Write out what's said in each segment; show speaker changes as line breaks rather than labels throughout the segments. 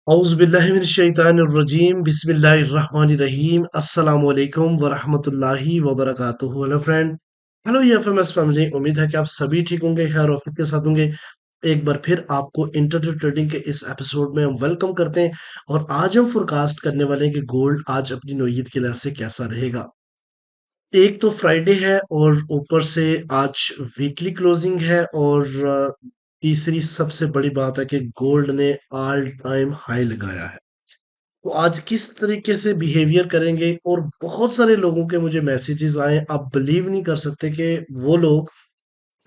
औज़ुबिल्लाहिमिनश्शैतानिर्रजीम बिस्मिल्लाहिर्रहमानिर्रहीम अस्सलाम वालेकुम वरहमतुल्लाहि वबरकातुहू। Hello friend, hello FMS family. उम्मीद है कि आप सभी ठीक होंगे, खैर ऑफिस के साथ होंगे। एक बार फिर आपको इंटरनेट ट्रेडिंग के इस एपिसोड में हम वेलकम करते हैं और आज हम फोरकास्ट करने वाले हैं कि गोल्ड आज अपनी नौयत के लिहाज से कैसा रहेगा। एक तो फ्राइडे है और ऊपर से आज वीकली क्लोजिंग है और तीसरी सबसे बड़ी बात है कि गोल्ड ने ऑल टाइम हाई लगाया है। तो आज किस तरीके से बिहेवियर करेंगे और बहुत सारे लोगों के मुझे मैसेजेस आए, आप बिलीव नहीं कर सकते कि वो लोग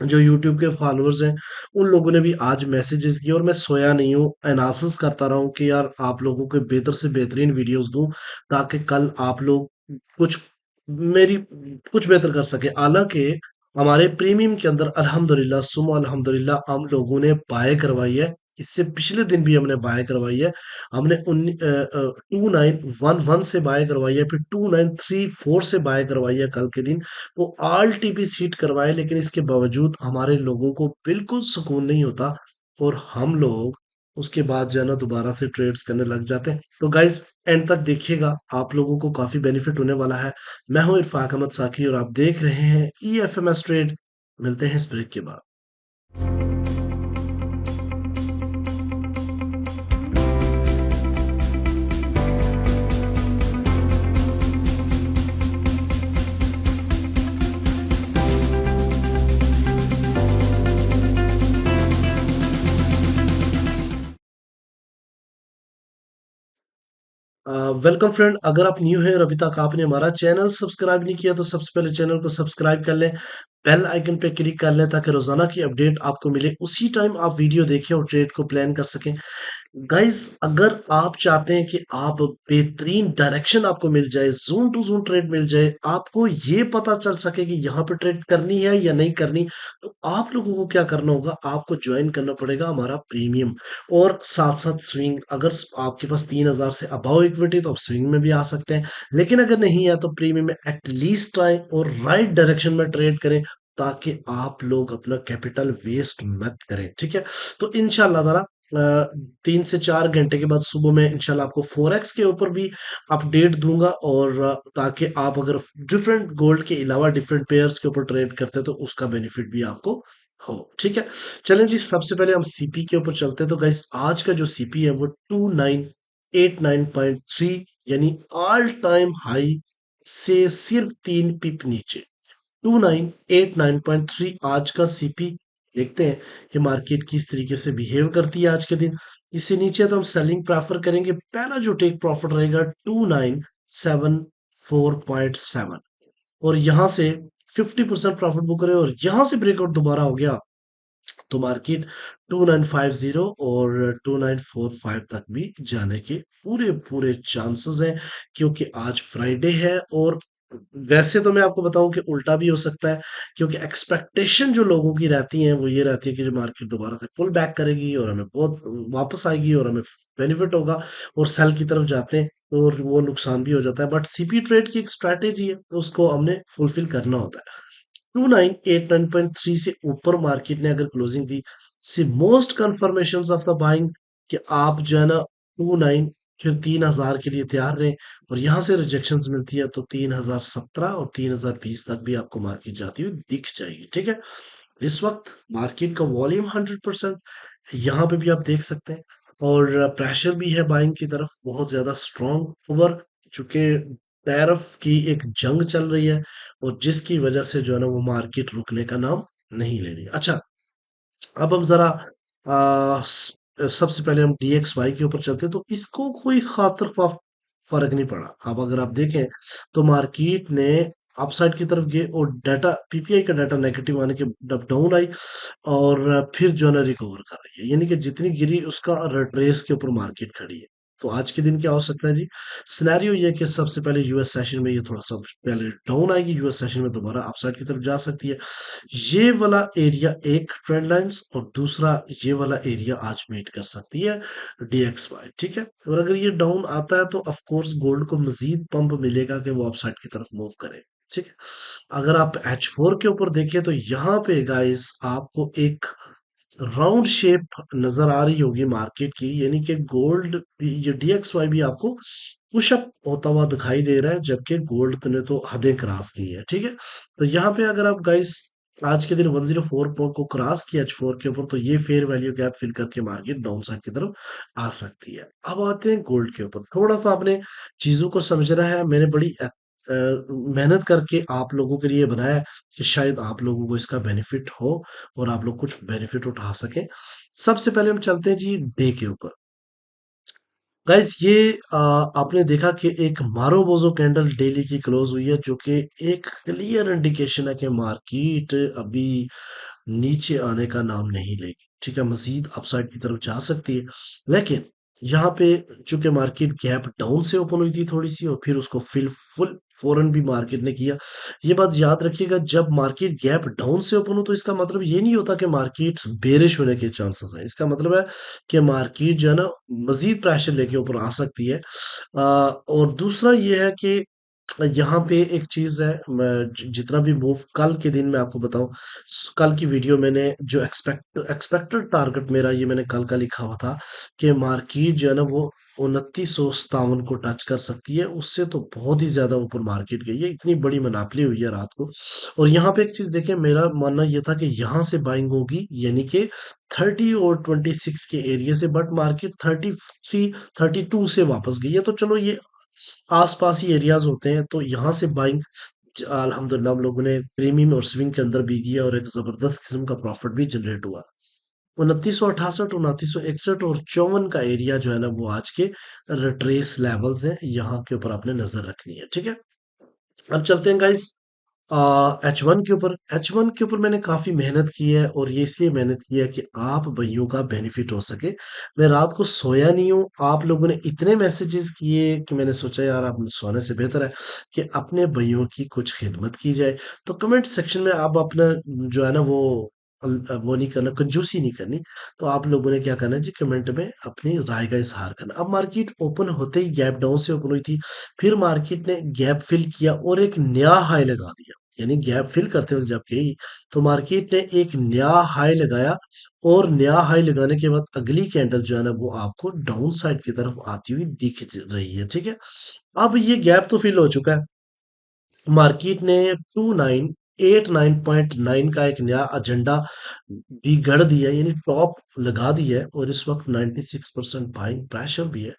जो यूट्यूब के फॉलोअर्स हैं उन लोगों ने भी आज मैसेजेस किए और मैं सोया नहीं हूँ, एनालिसिस करता रहा हूँ कि यार आप लोगों को बेहतर से बेहतरीन वीडियोस दूं ताकि कल आप लोग कुछ मेरी कुछ बेहतर कर सके। हालांकि हमारे प्रीमियम के अंदर अल्हम्दुलिल्लाह सुम्मा अल्हम्दुलिल्लाह हम लोगों ने बाय करवाई है। इससे पिछले दिन भी हमने बाय करवाई है। हमने 2911 से बाय करवाई है, फिर 2934 से बाय करवाई है कल के दिन। वो ऑल टीपीस हिट करवाए, लेकिन इसके बावजूद हमारे लोगों को बिल्कुल सुकून नहीं होता और हम लोग उसके बाद जो है ना दोबारा से ट्रेड्स करने लग जाते हैं। तो गाइस एंड तक देखिएगा, आप लोगों को काफी बेनिफिट होने वाला है। मैं हूं इरफाक अहमद साकी और आप देख रहे हैं E F M S trade. मिलते हैं इस ब्रेक के बाद। वेलकम फ्रेंड, अगर आप न्यू हैं और अभी तक आपने हमारा चैनल सब्सक्राइब नहीं किया तो सबसे पहले चैनल को सब्सक्राइब कर लें, बेल आइकन पे क्लिक कर लें ताकि रोजाना की अपडेट आपको मिले, उसी टाइम आप वीडियो देखें और ट्रेड को प्लान कर सकें। गाइस अगर आप चाहते हैं कि आप बेहतरीन डायरेक्शन आपको मिल जाए, जोन टू जोन ट्रेड मिल जाए, आपको ये पता चल सके कि यहाँ पे ट्रेड करनी है या नहीं करनी, तो आप लोगों को क्या करना होगा, आपको ज्वाइन करना पड़ेगा हमारा प्रीमियम। और साथ साथ स्विंग, अगर आपके पास 3000 से अबाव इक्विटी तो आप स्विंग में भी आ सकते हैं, लेकिन अगर नहीं है तो प्रीमियम में एटलीस्ट आए और राइट डायरेक्शन में ट्रेड करें ताकि आप लोग अपना कैपिटल वेस्ट मत करें। ठीक है, तो इनशाला ताला 3 से 4 घंटे के बाद सुबह में इंशाल्लाह आपको फोरेक्स के ऊपर भी अपडेट दूंगा और ताकि आप अगर डिफरेंट गोल्ड के अलावा डिफरेंट पेयर्स के ऊपर ट्रेड करते हैं तो उसका बेनिफिट भी आपको हो। ठीक है, चलें जी, सबसे पहले हम सीपी के ऊपर चलते हैं। तो गाइस आज का जो सीपी है वो 2989.3 यानी ऑल टाइम हाई से सिर्फ 3 पिप नीचे। 2989.3 आज का सीपी। देखते हैं कि मार्केट किस तरीके से बिहेव करती है आज के दिन। इससे नीचे तो हम सेलिंग प्रेफर करेंगे। पहला जो टेक प्रॉफिट रहेगा 2974.7 और यहां से 50% प्रॉफिट बुक करें और यहां से ब्रेकआउट दोबारा हो गया तो मार्केट 2950 और 2945 तक भी जाने के पूरे पूरे चांसेस हैं, क्योंकि आज फ्राइडे है। और वैसे तो मैं आपको बताऊं कि उल्टा भी हो सकता है, क्योंकि एक्सपेक्टेशन जो लोगों की रहती है वो ये रहती है कि जो मार्केट दोबारा से पुल बैक करेगी और हमें बहुत वापस आएगी और हमें बेनिफिट होगा, और सेल की तरफ जाते हैं और वो नुकसान भी हो जाता है। बट सीपी ट्रेड की एक स्ट्रैटेजी है तो उसको हमने फुलफिल करना होता है। 2989.3 से ऊपर मार्केट ने अगर क्लोजिंग दी, see most confirmation of the buying कि आप जो है ना 29 फिर 3000 के लिए तैयार रहें, और यहां से रिजेक्शंस मिलती है तो 3017 और 3020 तक भी आपको मार्केट जाती हुई दिख जाएगी। ठीक है, इस वक्त मार्केट का वॉल्यूम 100% यहाँ पे भी आप देख सकते हैं, और प्रेशर भी है बाइंग की तरफ बहुत ज्यादा स्ट्रॉन्ग ओवर, चूंकि टैरिफ की एक जंग चल रही है और जिसकी वजह से जो है ना वो मार्केट रुकने का नाम नहीं ले रही। अच्छा, अब हम जरा सबसे पहले हम DXY के ऊपर चलते हैं। तो इसको कोई खातर फर्क नहीं पड़ा। अब अगर आप देखें तो मार्केट ने अपसाइड की तरफ गए और डाटा पीपीआई का डाटा नेगेटिव आने के डाउन आई और फिर जो है ना रिकवर कर रही है, यानी कि जितनी गिरी उसका रेस के ऊपर मार्केट खड़ी है। तो आज के दिन क्या हो सकता है जी, सिनेरियो ये है कि सबसे पहले यूएस सेशन में ये थोड़ा सा पहले डाउन आएगी, यूएस सेशन में दोबारा अपसाइड की तरफ जा सकती है। ये वाला एरिया एक ट्रेंड लाइंस और दूसरा ये वाला एरिया आज मीट कर सकती है DXY। ठीक है, और अगर ये डाउन आता है तो ऑफ कोर्स गोल्ड को मजीद पंप मिलेगा कि वो अपसाइड की तरफ मूव करे। ठीक है, अगर आप H4 के ऊपर देखें तो यहाँ पे गाइस आपको एक राउंड शेप नजर आ रही होगी मार्केट की, यानी कि गोल्ड ये DXY भी आपको पुशअप होता हुआ दिखाई दे रहा है, जबकि गोल्ड ने तो हदें क्रॉस की है। ठीक है, तो यहाँ पे अगर आप गाइस आज के दिन 104 पॉइंट को क्रॉस किया H4 के ऊपर, तो ये फेयर वैल्यू गैप फिल करके मार्केट डाउन साइड की तरफ आ सकती है। अब आते हैं गोल्ड के ऊपर, थोड़ा सा आपने चीजों को समझना है। मैंने बड़ी मेहनत करके आप लोगों के लिए बनाया है कि शायद आप लोगों को इसका बेनिफिट हो और आप लोग कुछ बेनिफिट उठा सकें। सबसे पहले हम चलते हैं जी डे के ऊपर। गाइस ये आपने देखा कि एक मारोबोजो कैंडल डेली की क्लोज हुई है, जो कि एक क्लियर इंडिकेशन है कि मार्केट अभी नीचे आने का नाम नहीं लेगी। ठीक है, मजीद अपसाइड की तरफ जा सकती है, लेकिन यहाँ पे चूंकि मार्केट गैप डाउन से ओपन हुई थी थोड़ी सी, और फिर उसको फिल फुल फौरन भी मार्केट ने किया। ये बात याद रखिएगा, जब मार्केट गैप डाउन से ओपन हो तो इसका मतलब ये नहीं होता कि मार्केट बेरिश होने के चांसेस है। इसका मतलब है कि मार्केट जो है ना मजीद प्रेशर लेके ऊपर आ सकती है। और दूसरा ये है कि यहाँ पे एक चीज है, मैं जितना भी मूव कल के दिन मैं आपको बताऊं, कल की वीडियो मैंने जो एक्सपेक्टेड टारगेट मेरा ये मैंने कल का लिखा हुआ था कि मार्केट जो है ना वो 2957 को टच कर सकती है। उससे तो बहुत ही ज्यादा ऊपर मार्केट गई है, इतनी बड़ी मनापली हुई है रात को। और यहाँ पे एक चीज देखें, मेरा मानना ये था कि यहाँ से बाइंग होगी, यानी कि 30 और 26 के एरिया से, बट मार्केट 33 32 से वापस गई है। तो चलो ये आसपास ही एरियाज होते हैं, तो यहाँ से बाइंग अल्हम्दुलिल्लाह हम लोगों ने प्रीमियम और स्विंग के अंदर भी दिया और एक जबरदस्त किस्म का प्रॉफिट भी जनरेट हुआ। 2968, 2961 और 54 का एरिया जो है ना वो आज के रिट्रेस लेवल्स हैं, यहाँ के ऊपर आपने नजर रखनी है। ठीक है, अब चलते हैं गाइस H1 के ऊपर। H1 के ऊपर मैंने काफी मेहनत की है, और ये इसलिए मेहनत की है कि आप भाइयों का बेनिफिट हो सके। मैं रात को सोया नहीं हूँ, आप लोगों ने इतने मैसेजेस किए कि मैंने सोचा यार आप सोने से बेहतर है कि अपने भाइयों की कुछ खिदमत की जाए। तो कमेंट सेक्शन में आप अपना जो है ना वो नहीं करना, कंजूसी नहीं करनी। तो आप लोगों ने क्या करना है जी, कमेंट में अपनी राय का इजहार करना। अब मार्केट ओपन होते ही गैप डाउन से ओपन हुई थी, फिर मार्केट ने गैप फिल किया और एक नया हाई लगा दिया। यानी गैप फिल करते वक्त जब गई, तो मार्केट ने एक नया हाई लगाया, और नया हाई लगाने के बाद अगली कैंडल जो है ना वो आपको डाउन साइड की तरफ आती हुई दिख रही है। ठीक है, अब ये गैप तो फिल हो चुका है, मार्केट ने 2989.9 का एक नया एजेंडा भी गढ़ दिया, यानी टॉप लगा दी है, और इस वक्त 96% बाइंग प्रेशर भी है।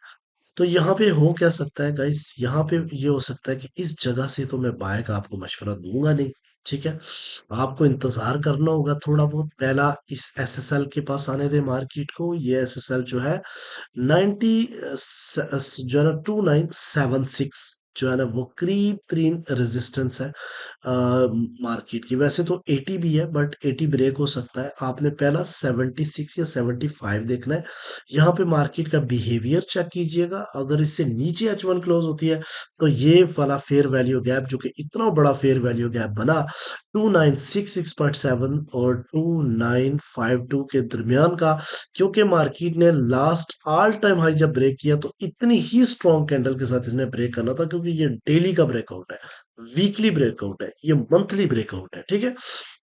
तो यहाँ पे हो क्या सकता है गाइस, यहाँ पे ये हो सकता है कि इस जगह से तो मैं बाय का आपको मशवरा दूंगा नहीं। ठीक है, आपको इंतजार करना होगा थोड़ा बहुत, पहला इस SSL के पास आने दे मार्केट को। ये SSL जो है 90 जो है ना 2976 जो है ना वो करीब तीन रेजिस्टेंस है मार्केट की। वैसे तो 80 भी है, बट 80 ब्रेक हो सकता है। आपने पहला 76 या 75 देखना है। यहाँ पे मार्केट का बिहेवियर चेक कीजिएगा, अगर इससे नीचे H1 क्लोज होती है, तो ये वाला फेयर वैल्यू गैप जो कि इतना बड़ा फेयर वैल्यू गैप बना 2966.7 और 2952 के दरमियान का, क्योंकि मार्केट ने लास्ट ऑल टाइम हाई जब ब्रेक किया तो इतनी ही स्ट्रॉन्ग कैंडल के साथ इसने ब्रेक करना था, क्योंकि ये डेली का ब्रेकआउट है, वीकली ब्रेकआउट है, ये मंथली ब्रेकआउट है। ठीक है,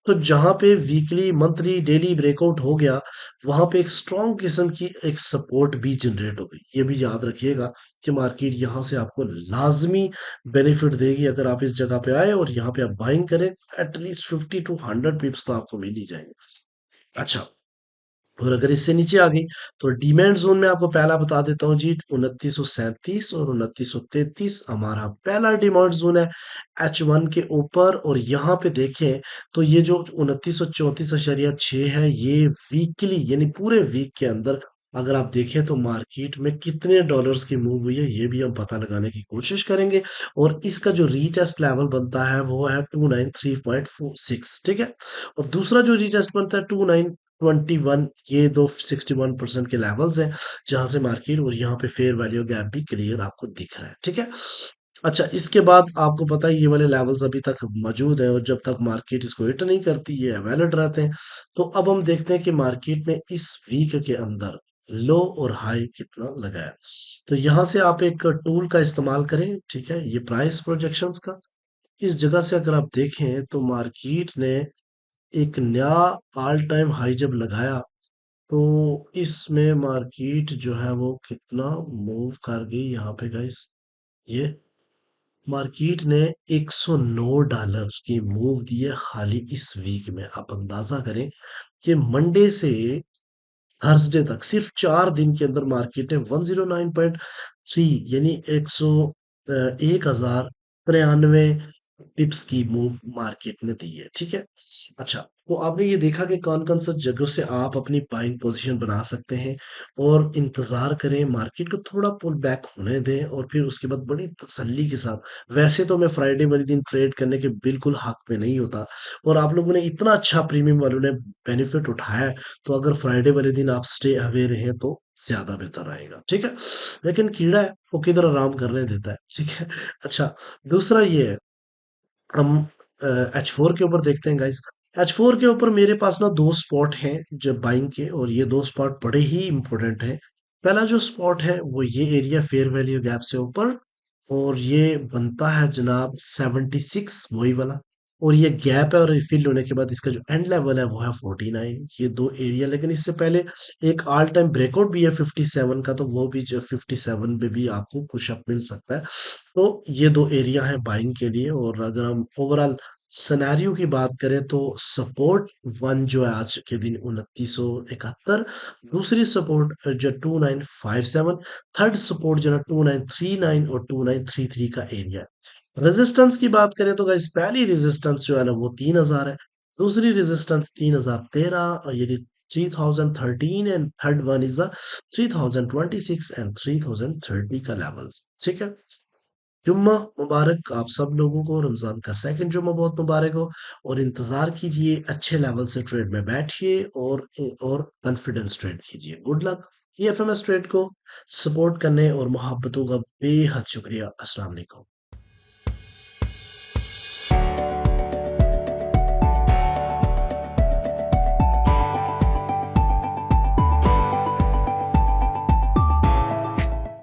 तो जहां पे वीकली मंथली डेली ब्रेकआउट हो गया, वहां पे एक स्ट्रॉन्ग किस्म की एक सपोर्ट भी जनरेट हो गई। ये भी याद रखिएगा कि मार्केट यहां से आपको लाजमी बेनिफिट देगी अगर आप इस जगह पे आए और यहाँ पे आप बाइंग करें। एटलीस्ट 50 to 100 पिप्स तो आपको मिल ही जाएंगे। अच्छा, और अगर इससे नीचे आ गई, तो डिमांड जोन में आपको पहला बता देता हूँ जी, 2937 और 2933 हमारा पहला डिमांड जोन है H1 के ऊपर। और यहाँ पे देखें तो ये जो 2934.6 है, ये वीकली यानी पूरे वीक के अंदर अगर आप देखें तो मार्केट में कितने डॉलर्स की मूव हुई है, ये भी हम पता लगाने की कोशिश करेंगे। और इसका जो रीटेस्ट लेवल बनता है वो है 293.46। ठीक है, और दूसरा जो रीटेस्ट बनता है 2921, ये दो 61% के लेवल्स हैं जहां से मार्केट, और यहाँ पे फेयर वैल्यू गैप भी क्लियर आपको दिख रहा है। ठीक है, अच्छा, इसके बाद आपको पता है ये वाले लेवल्स अभी तक मौजूद है, और जब तक मार्केट इसको हिट नहीं करती ये वैलिड रहते हैं। तो अब हम देखते हैं कि मार्केट ने इस वीक के अंदर लो और हाई कितना लगाया। तो यहां से आप एक टूल का इस्तेमाल करें, ठीक है, ये प्राइस प्रोजेक्शंस का। इस जगह से अगर आप देखें तो मार्केट ने एक नया ऑल टाइम हाई जब लगाया, तो इसमें मार्केट जो है वो कितना मूव कर गई यहाँ पे गाइस, ये मार्केट ने $109 की मूव दी है खाली इस वीक में। आप अंदाजा करें कि मंडे से थर्सडे तक सिर्फ 4 दिन के अंदर मार्केट ने 109.3 यानी 1093 पिप्स की मूव मार्केट ने दी है। ठीक है। अच्छा, तो आपने ये देखा कि कौन कौन सा जगहों से आप अपनी बाइंग पोजीशन बना सकते हैं और इंतजार करें, मार्केट को थोड़ा पुल बैक होने दें और फिर उसके बाद बड़ी तसल्ली के साथ। वैसे तो मैं फ्राइडे वाले दिन ट्रेड करने के बिल्कुल हक में नहीं होता, और आप लोगों ने इतना अच्छा प्रीमियम वालों ने बेनिफिट उठाया है, तो अगर फ्राइडे वाले दिन आप स्टे अवे रहे तो ज्यादा बेहतर रहेगा। ठीक है। लेकिन कीड़ा है वो किधर आराम करने देता है। ठीक है। अच्छा, दूसरा ये है, हम H4 के ऊपर देखते हैं गाइस। H4 के ऊपर मेरे पास ना दो स्पॉट हैं जब बाइंग के, और ये दो स्पॉट बड़े ही इंपॉर्टेंट हैं। पहला जो स्पॉट है वो ये एरिया फेयर वैल्यू गैप से ऊपर, और ये बनता है जनाब 76 वही वाला, और ये गैप है, और रिफिल होने के बाद इसका जो एंड लेवल है वो है 49। ये दो एरिया, लेकिन इससे पहले एक ऑल टाइम ब्रेकआउट भी है 57 का, तो वो भी जो 57 पे भी आपको पुशअप मिल सकता है। तो ये दो एरिया है बाइंग के लिए। और अगर हम ओवरऑल सिनेरियो की बात करें तो सपोर्ट वन जो है आज के दिन 2971, दूसरी सपोर्ट जो 2957, थर्ड सपोर्ट जो है 2939 और 2933 का एरिया है। रेजिस्टेंस की बात करें तो गाइस पहली रेजिस्टेंस जो है ना वो 3000 है, दूसरी रेजिस्टेंस 3013 और ये 3013, and third one is the 3026 and 3030 का लेवल्स। ठीक है। जुम्मा मुबारक आप सब लोगों को, रमजान का सेकंड जुम्मा बहुत मुबारक हो। और इंतजार कीजिए, अच्छे लेवल से ट्रेड में बैठिए और कॉन्फिडेंस ट्रेड कीजिए। Good luck. ये एफएमएस ट्रेड को सपोर्ट करने और मोहब्बतों का बेहद शुक्रिया। अस्सलाम वालेकुम।